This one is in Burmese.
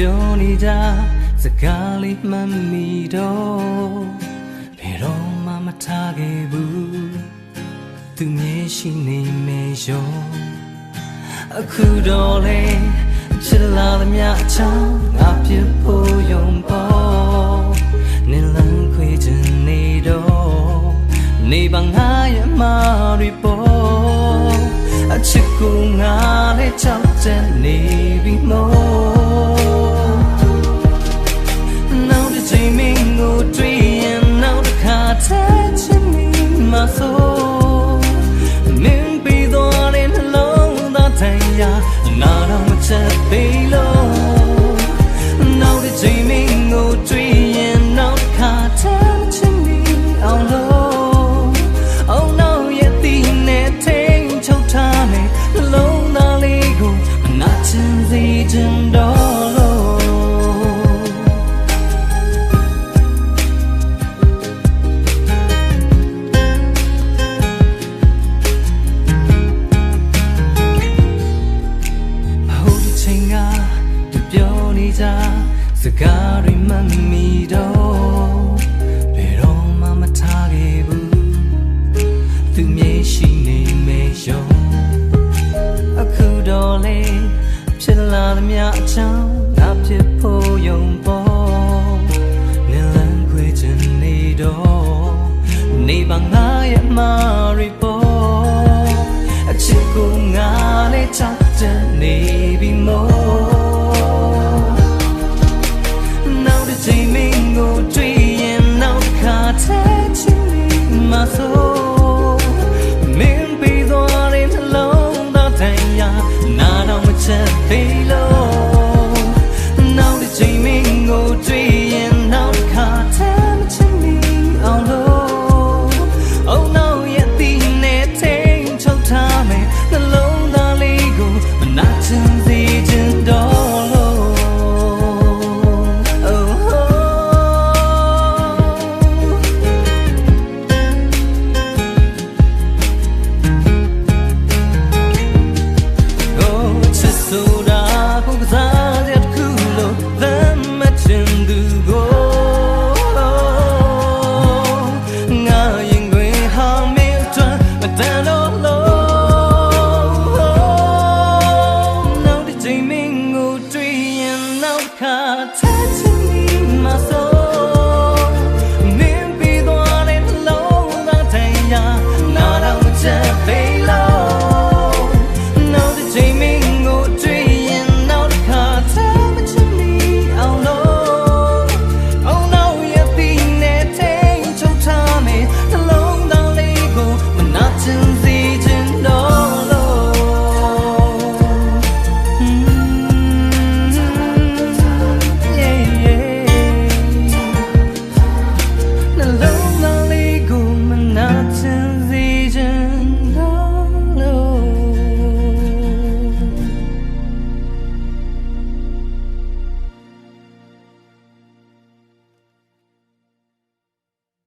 ပြောနေကြစကားလေးမှတ်မိတော့ဘယ်တော့မှမထားခဲ့ဘူးသူမြင်ရှိနေမေရောအခုတော့လေချစ်လာသမျှအချောင်းငါပြဖို့ယုံပေါ်နေလန်းခွေချင်နေတော့နေပါငါရဲ့မာရီပေါ်အချစ်ကိုငါလည်းချောက်တဲ့နေပြီမို့တွေ့ရင်နောက်တစ်ခါထပ်ချင်မိမှာဆိုမင်းပြီးတော့တဲ့နှလုံးသားထိုင်ရာနာတော့မချက်ပေးလို့နောက်တစ်ချိန်မင်းကိုတွေ့ရင်နောက်တစ်ခါထပ်ချင်မိအောင်လို့ Oh no ရဲ့ဒီနဲ့ထိန်ချုပ်ထားမယ်နှလုံးသားလေးကိုမနာချင်စေချင်တော့စကားတွေမှတ်မိတော့ဘယ်တော့မှမထားခဲ့ဘူးသူမြင်ရှိနေမေရောအခုတော့လေဖြစ်လာသမျှအချောင်းငါဖြစ်ဖို့ယုံပေါ်နေလန်းခွေချင်နေတော့နေပါငါရဲ့မာရီပေါ်အချစ်ကိုငါလည်းချတ်တဲ့နေပြီမို့ချိန်မင်းကိုတွေ့ရင်နောက်ခါထပ်ချင်မိမှာဆိုမင်းပြီးသွားတဲ့နှလုံးသားတိုင်ရာနာတော့မချက်သေးလို့နောက်တစ်ချိန်မင်းကိုတွေ့ရင်နောက်ခါထပ်ချင်မိအောင်လို့ Oh no ရဲ့ဒီနဲ့ထိန်ချုပ်ထားမယ်နှလုံးသားလေးကိုမနာချင်စေချင်တော့touching